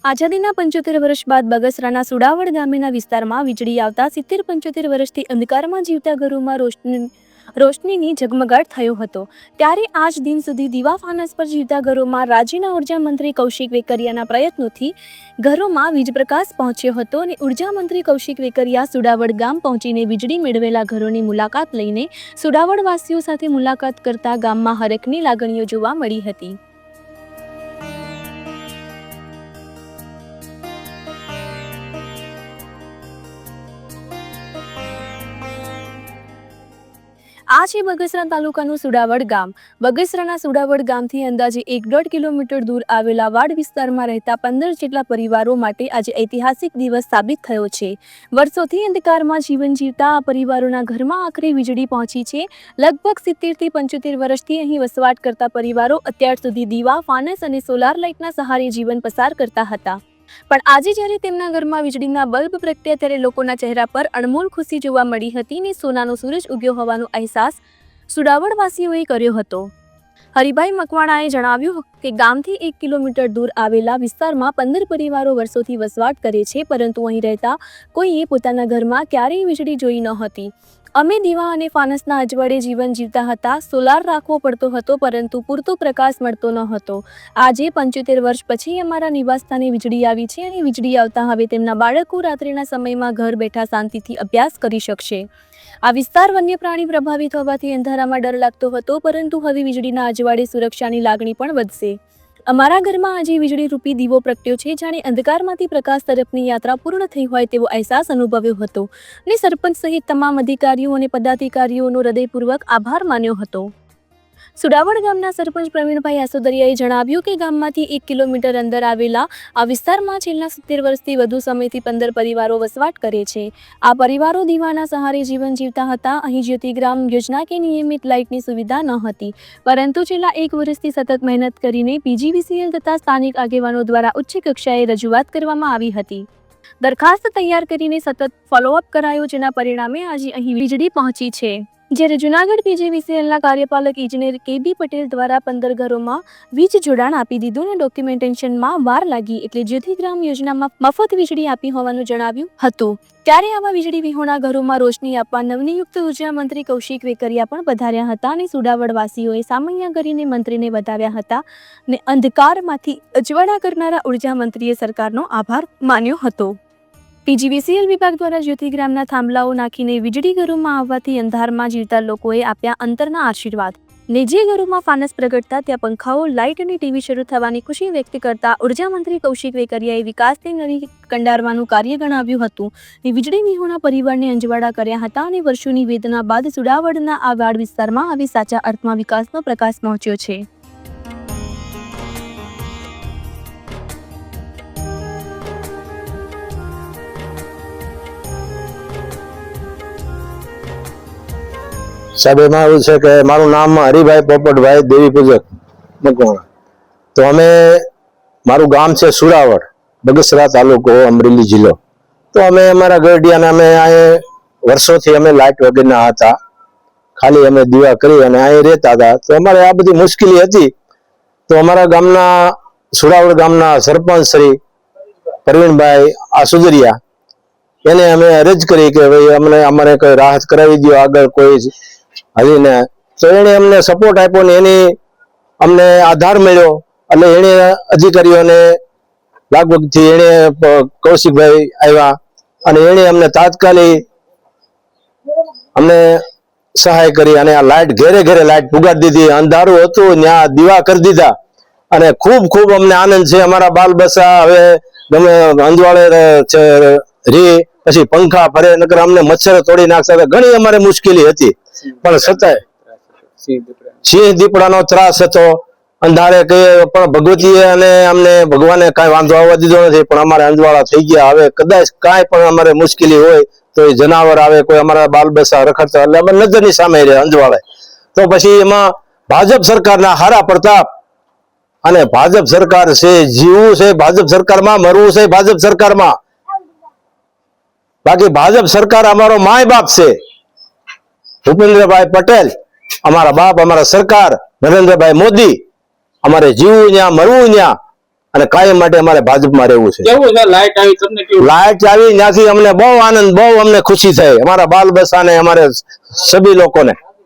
આઝાદીના 75 વર્ષ બાદ બગસરાના સુડાવડ ગામેના વિસ્તારમાં વીજળી આવતા 70-75 વર્ષથી અંધકારમાં જીવતા ઘરોમાં રોશનીની ઝગમગાટ થયો હતો। ત્યારે આજ દિન સુધી દીવા ફાનસ પર જીવતા ઘરોમાં રાજ્યના ઉર્જા મંત્રી કૌશિક વેકરિયાના પ્રયત્નોથી ઘરોમાં વીજ પ્રકાશ પહોંચ્યો હતો અને ઉર્જા મંત્રી કૌશિક વેકરિયા સુડાવડ ગામ પહોંચીને વીજળી મેળવેલા ઘરોની મુલાકાત લઈને સુડાવડ વાસીઓ સાથે મુલાકાત કરતા ગામમાં હરખની લાગણીઓ જોવા મળી હતી। આ છે બગસરા તાલુકાનું સુડાવડ ગામ। બગસરાના સુડાવડ ગામથી અંદાજે 1.5 કિલોમીટર દૂર આવેલા વાડ વિસ્તારમાં રહેતા 15 જેટલા પરિવારો માટે આજે ઐતિહાસિક દિવસ સાબિત થયો છે। વર્ષોથી અંધકારમાં જીવન જીવતા આ પરિવારોના ઘરમાં આખરે વીજળી પહોંચી છે। લગભગ 70 થી 75 વર્ષથી અહીં વસવાટ કરતા પરિવારો અત્યાર સુધી દીવા, ફાનસ અને સોલાર લાઇટના સહારે જીવન પસાર કરતા હતા, પણ આજે જ્યારે તેમના ઘરમાં વીજળીના બલ્બ પ્રગટ્યા ત્યારે લોકોના ચહેરા પર અણમોલ ખુશી જોવા મળી હતી ને સોનાનો સૂરજ ઉગ્યો હોવાનો અહેસાસ સુડાવડવાસીઓએ કર્યો હતો। હરિભાઈ મકવાણાએ જણાવ્યું કે ગામથી 1 કિલોમીટર દૂર આવેલા વિસ્તારમાં 15 પરિવારો વર્ષોથી વસવાટ કરે છે, પરંતુ અહીં રહેતા કોઈએ પોતાના ઘરમાં ક્યારેય વીજળી જોઈ ન હતી। અમે દીવા અને ફાનસના અજવાળે જીવન જીવતા હતા। સોલાર રાખવો પડતો હતો, પરંતુ પૂરતો પ્રકાશ મળતો ન હતો। આજે 75 વર્ષ પછી અમારા નિવાસસ્થાને વીજળી આવી છે અને વીજળી આવતા હવે તેમના બાળકો રાત્રિના સમયમાં ઘર બેઠા શાંતિથી અભ્યાસ કરી શકશે। આ વિસ્તાર વન્ય પ્રાણી પ્રભાવિત હોવાથી અંધારામાં ડર લાગતો હતો, પરંતુ હવે વીજળીના અજવાળે સુરક્ષાની લાગણી પણ વધશે। અમારા ઘરમાં આજે વીજળી રૂપી દીવો પ્રગટ્યો છે, જાણે અંધકારમાંથી પ્રકાશ તરફની યાત્રા પૂર્ણ થઈ હોય તેવો અહેસાસ અનુભવ્યો હતો અને સરપંચ સહિત તમામ અધિકારીઓ અને પદાધિકારીઓનો હૃદયપૂર્વક આભાર માન્યો હતો। સુડાવડ ગામના સરપંચ પ્રવીણભાઈ આસોદરિયાએ જણાવ્યું કે ગામમાંથી 1 કિલોમીટર અંદર આવેલા આ વિસ્તારમાં છેલ્લા 70 વર્ષથી વધુ સમયથી 15 પરિવારો વસવાટ કરે છે। આ પરિવારો દીવાના સહારે જીવન જીવતા હતા। અહીં જ્યોતિગ્રામ યોજના કે નિયમિત લાઇટની સુવિધા ન હતી, પરંતુ છેલ્લા 1 વર્ષથી સતત મહેનત કરીને PGVCL તથા સ્થાનિક આગેવાનો દ્વારા ઉચ્ચ કક્ષાએ રજૂઆત કરવામાં આવી હતી। દરખાસ્ત તૈયાર કરીને સતત ફોલોઅપ કરાયો, જેના પરિણામે આજે અહીં વીજળી પહોંચી છે। જ્યારે જૂનાગઢ PGVCLના કાર્યપાલક ઇજનેર KB પટેલ દ્વારા 15 ઘરોમાં વીજ જોડાણ આપી દીધું અને ડોક્યુમેન્ટેશનમાં વાર લાગી, એટલે જ્યોતિગ્રામ યોજનામાં મફત વીજળી આપી હોવાનું જણાવ્યું હતું। ત્યારે આવા વીજળી વિહોણા ઘરોમાં રોશની આપવા નવનિયુક્ત ઉર્જા મંત્રી કૌશિક વેકરિયા પણ પધાર્યા હતા અને સુડાવડવાસીઓએ સામૈયા કરીને મંત્રીને વધાવ્યા હતા અને અંધકારમાંથી અજવાળા કરનારા ઉર્જા મંત્રીએ સરકારનો આભાર માન્યો હતો। PGVCL વિભાગ દ્વારા જ્યોતિગ્રામના થાંભલાઓ નાખીને વીજળી ઘરોમાં આવવાથી અંધારમાં જીવતા લોકોએ આપ્યા અંતરના આશીર્વાદ ને જે ઘરોમાં ફાનસ પ્રગટતા ત્યાં પંખાઓ, લાઇટ અને ટીવી શરૂ થવાની ખુશી વ્યક્ત કરતા ઉર્જા મંત્રી કૌશિક વેકરિયાએ વિકાસની નળી કંડારવાનું કાર્ય ગણાવ્યું હતું ને વીજળી વિહોણા પરિવારને અંજવાળા કર્યા હતા અને વર્ષોની વેદના બાદ સુડાવડના આ વાડ વિસ્તારમાં હવે સાચા અર્થમાં વિકાસનો પ્રકાશ પહોંચ્યો છે। સાહેબ, એમાં એવું છે કે મારું નામ હરિભાઈ પોપટભાઈ દેવી પૂજક મકવાણા। તો મારું ગામ છે સુડાવડ, બગસરા તાલુકો, અમરેલી જિલ્લો। તો અમે અમારા ગરડિયાને અમે અહીં વર્ષોથી અમે લાઇટ વગરના હતા, ખાલી અમે દીવા કરી અને અહીં રહેતા હતા। તો અમારે આ બધી મુશ્કેલી હતી, તો અમારા ગામના સુડાવડ ગામના સરપંચ શ્રી પ્રવીણભાઈ આસોદરિયા એને અમે અરજ કરી કે ભાઈ અમારે કોઈ રાહત કરાવી દો, આગળ કોઈ હરીને। તો એને અમને સપોર્ટ આપ્યો ને એની અમને આધાર મળ્યો, એટલે એને અધિકારીઓને લાગવગથી એને કૌશિકભાઈ આવ્યા અને એને અમને તાત્કાલિક અમને સહાય કરી અને આ લાઇટ ઘેરે ઘેરે લાઇટ પુગાડી દીધી। અંધારું હતું ત્યાં દીવા કરી દીધા અને ખૂબ ખૂબ અમને આનંદ છે। અમારા બાલ બચ્ચા હવે ગમે અંજવાળે રી, પછી પંખા ફરે, નકર અમને મચ્છર તોડી નાખતા હતા। ઘણી અમારે મુશ્કેલી હતી, પણ છતાંય સિંહ દીપડાનો ત્રાસ હતો, અંધારે કહીએ, પણ ભગવતીએ અને અમને ભગવાને કાંઈ વાંધો આવવા દીધો નથી, પણ અમારે અંજવાળા થઈ ગયા। હવે કદાચ કાંઈ પણ અમારે મુશ્કેલી હોય તો એ જનાવર આવે, કોઈ અમારા બાલ બચ્ચા રખડતા, એટલે અમે નજરની સામે રહે અંજવાળે। તો પછી એમાં ભાજપ સરકારના હારા પ્રતાપ અને ભાજપ સરકાર છે, જીવવું છે ભાજપ સરકારમાં, મરવું છે ભાજપ સરકારમાં, બાકી ભાજપ સરકાર અમારો માય બાપ છે। ભૂપેન્દ્રભાઈ પટેલ અમારા બાપ, અમારા સરકાર નરેન્દ્રભાઈ મોદી, અમારે જીવવું ત્યાં મરવું ત્યાં, અને કાયમ માટે અમારે ભાજપમાં રહેવું છે. કેવું છે લાઈટ આવી તમને કેવું? લાઈટ આવી ત્યાંથી અમને બહુ આનંદ, બહુ અમને ખુશી થઈ, અમારા બાલ બચ્ચાને, અમારે સભી લોકોને.